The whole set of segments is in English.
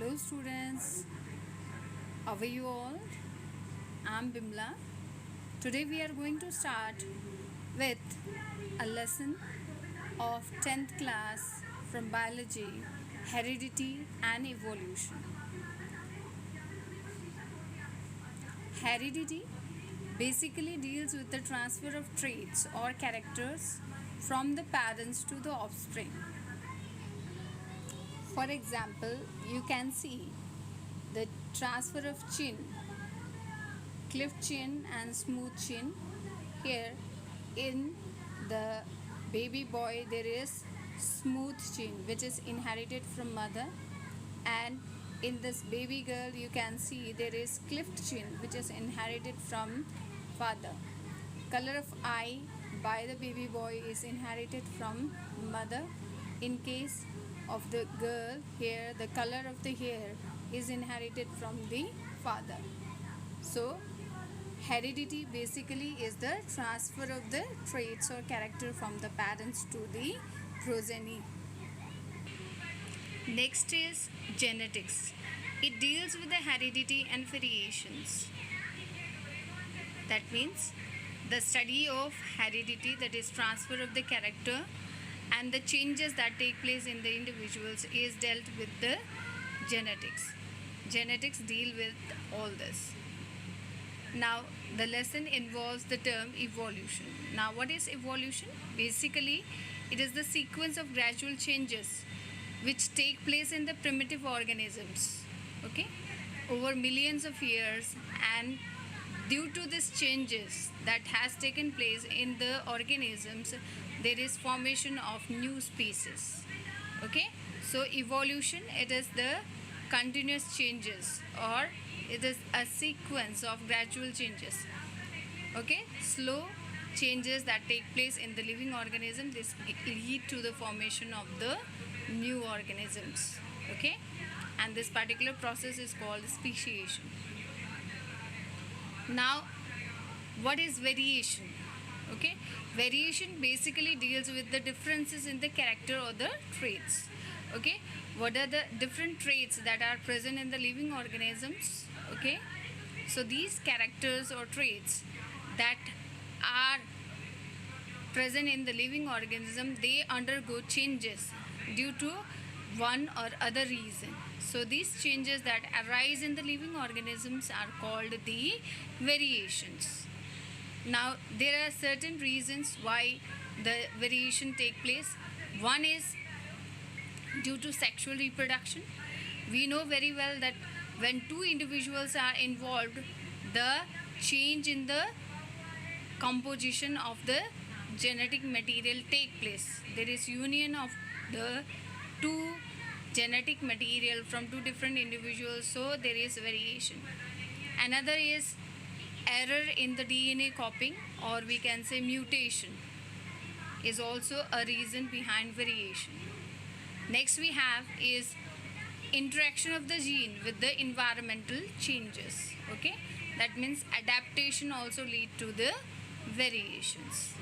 Hello students, how are you all? I'm Bimla. Today we are going to start with a lesson of 10th class from biology, heredity and evolution. Heredity basically deals with the transfer of traits or characters from the parents to the offspring. For example, you can see the transfer of chin, cleft chin and smooth chin. Here in the baby boy there is smooth chin which is inherited from mother, and in this baby girl you can see there is cleft chin which is inherited from father. Color of eye by the baby boy is inherited from mother. In case of the girl, here the color of the hair is inherited from the father. So heredity basically is the transfer of the traits or character from the parents to the progeny. Next is genetics. It deals with the heredity and variations. That means the study of heredity, that is transfer of the character, and the changes that take place in the individuals is dealt with the genetics. Genetics deal with all this. Now the lesson involves the term evolution. Now what is evolution? Basically it is the sequence of gradual changes which take place in the primitive organisms, okay, over millions of years, and due to these changes that has taken place in the organisms, there is formation of new species. Okay, so evolution, it is the continuous changes, or it is a sequence of gradual changes. Okay, slow changes that take place in the living organism, this lead to the formation of the new organisms. Okay, and this particular process is called speciation. Now what is variation? Okay, variation basically deals with the differences in the character or the traits. Okay, what are the different traits that are present in the living organisms? Okay, so these characters or traits that are present in the living organism, they undergo changes due to one or other reason. So these changes that arise in the living organisms are called the variations. Now there are certain reasons why the variation take place. One is due to sexual reproduction. We know very well that when two individuals are involved, the change in the composition of the genetic material take place. There is union of the two genetic material from two different individuals, so there is variation. Another is error in the DNA copying, or we can say mutation, is also a reason behind variation. Next we have is interaction of the gene with the environmental changes. Okay, that means adaptation also lead to the variations.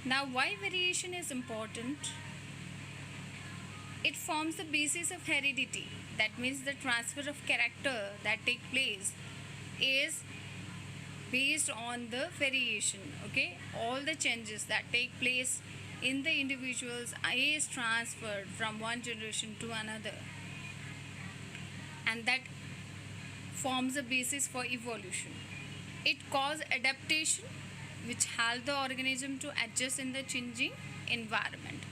Now why variation is important? It forms the basis of heredity. That means the transfer of character that take place is based on the variation. Okay, all the changes that take place in the individuals is transferred from one generation to another, and that forms a basis for evolution. It causes adaptation which help the organism to adjust in the changing environment.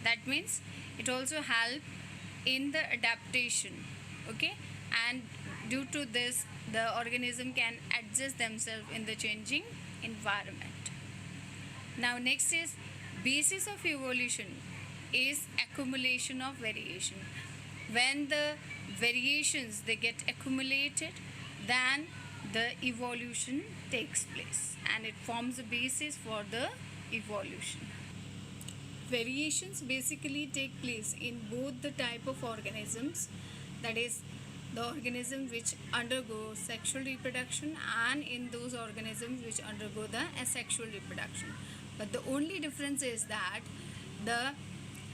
That means it also help in the adaptation. Okay, and due to this the organism can adjust themselves in the changing environment. Now next is basis of evolution is accumulation of variation. When the variations they get accumulated, then the evolution takes place and it forms a basis for the evolution. Variations basically take place in both the type of organisms, that is the organisms which undergo sexual reproduction and in those organisms which undergo the asexual reproduction. But the only difference is that the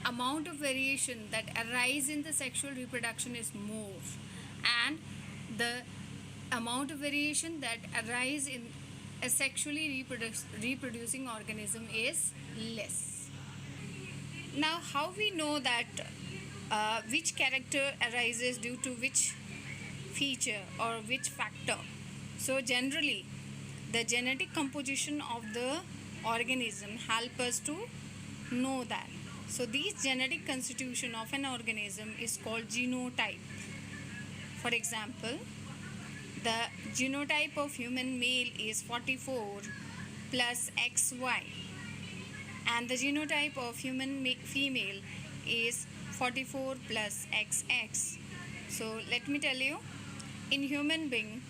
amount of variation that arise in the sexual reproduction is more, and the amount of variation that arise in a sexually reproducing organism is less. Now, how we know that which character arises due to which feature or which factor? So generally, the genetic composition of the organism help us to know that. So this genetic constitution of an organism is called genotype. For example, the genotype of human male is 44 plus XY, and the genotype of human female is 44 plus XX. So let me tell you, in human being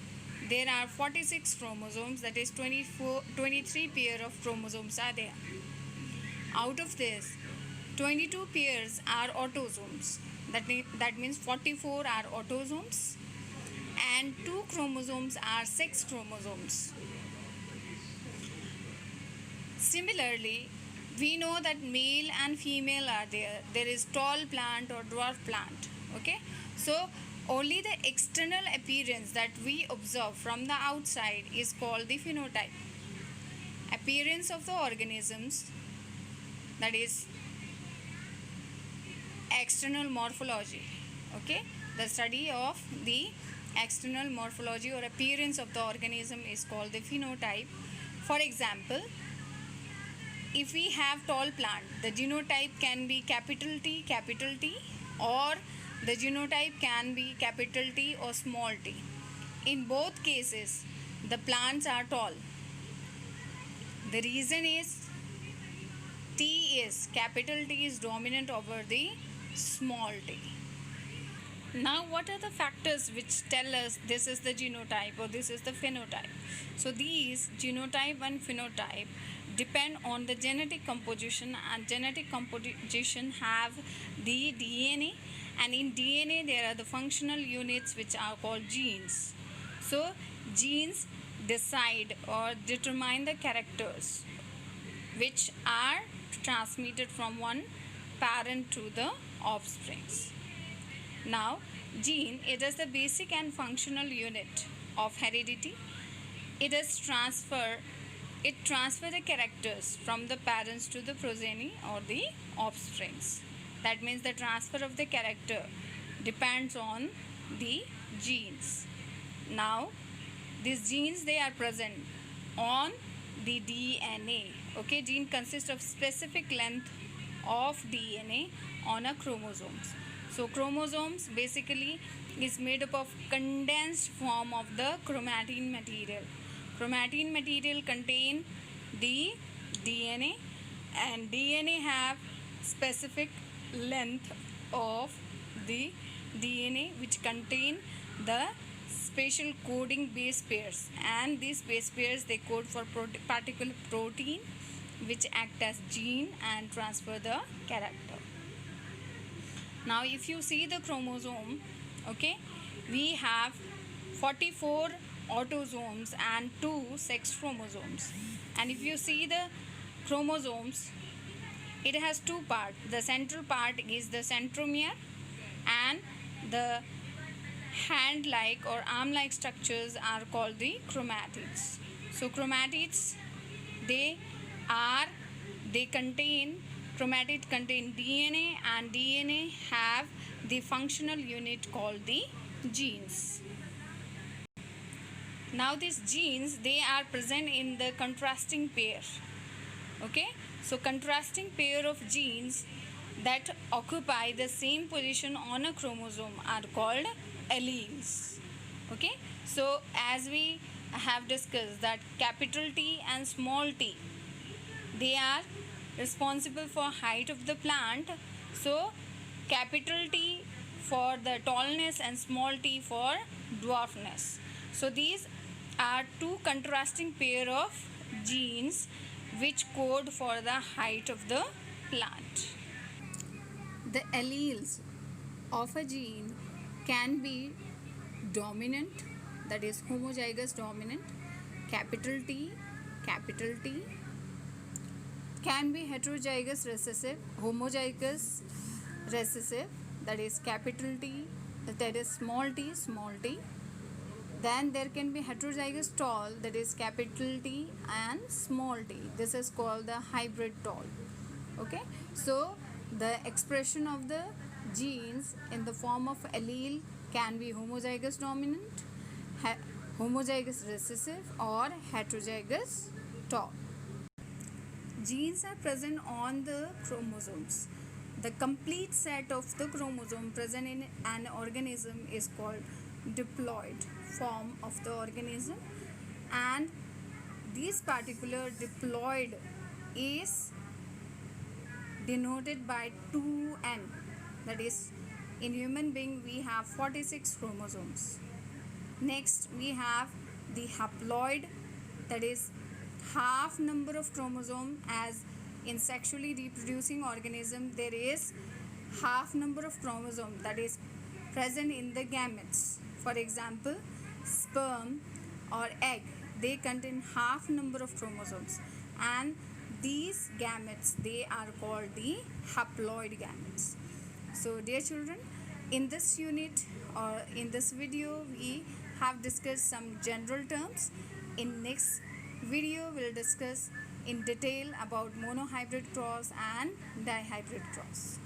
there are 46 chromosomes, that is 23 pair of chromosomes are there. Out of this, 22 pairs are autosomes, that means 44 are autosomes, and 2 chromosomes are sex chromosomes. Similarly, we know that male and female are there. There is tall plant or dwarf plant. Okay, so only the external appearance that we observe from the outside is called the phenotype. Appearance of the organisms, that is external morphology. Okay, the study of the external morphology or appearance of the organism is called the phenotype. For example, if we have tall plant, the genotype can be capital T, or the genotype can be capital T or small t. In both cases, the plants are tall. The reason is capital T is dominant over the small t. Now, what are the factors which tell us this is the genotype or this is the phenotype? So these genotype and phenotype depend on the genetic composition, and genetic composition have the DNA, and in DNA there are the functional units which are called genes. So genes decide or determine the characters which are transmitted from one parent to the offsprings. Now, gene, it is the basic and functional unit of heredity. It transfer the characters from the parents to the progeny or the offsprings. That means the transfer of the character depends on the genes. Now, these genes, they are present on the DNA. Okay, gene consists of specific length of DNA on a chromosomes. So chromosomes basically is made up of condensed form of the chromatin material. Chromatin material contain the DNA, and DNA have specific length of the DNA which contain the special coding base pairs, and these base pairs, they code for particular protein which act as gene and transfer the character. Now, if you see the chromosome, okay, we have 44 autosomes and 2 sex chromosomes. And if you see the chromosomes, it has 2 parts. The central part is the centromere, and the hand-like or arm-like structures are called the chromatids. So chromatids, chromatids contain DNA, and DNA have the functional unit called the genes. Now these genes, they are present in the contrasting pair. Okay, so contrasting pair of genes that occupy the same position on a chromosome are called alleles. Okay, so as we have discussed that capital T and small t, they are responsible for height of the plant. So capital T for the tallness and small t for dwarfness. So these are 2 contrasting pair of genes which code for the height of the plant. The alleles of a gene can be dominant, that is homozygous dominant, capital T, can be heterozygous recessive, homozygous recessive, that is capital T, that is small t. Then there can be heterozygous tall, that is capital T and small t. This is called the hybrid tall. Okay, so the expression of the genes in the form of allele can be homozygous dominant, homozygous recessive, or heterozygous tall. Genes are present on the chromosomes. The complete set of the chromosome present in an organism is called diploid form of the organism, and this particular diploid is denoted by 2n. That is, in human being we have 46 chromosomes. Next we have the haploid, that is half number of chromosome, as in sexually reproducing organism there is half number of chromosome that is present in the gametes. For example, sperm or egg, they contain half number of chromosomes, and these gametes, they are called the haploid gametes. So dear children, in this unit or in this video we have discussed some general terms. In next video we'll discuss in detail about monohybrid cross and dihybrid cross.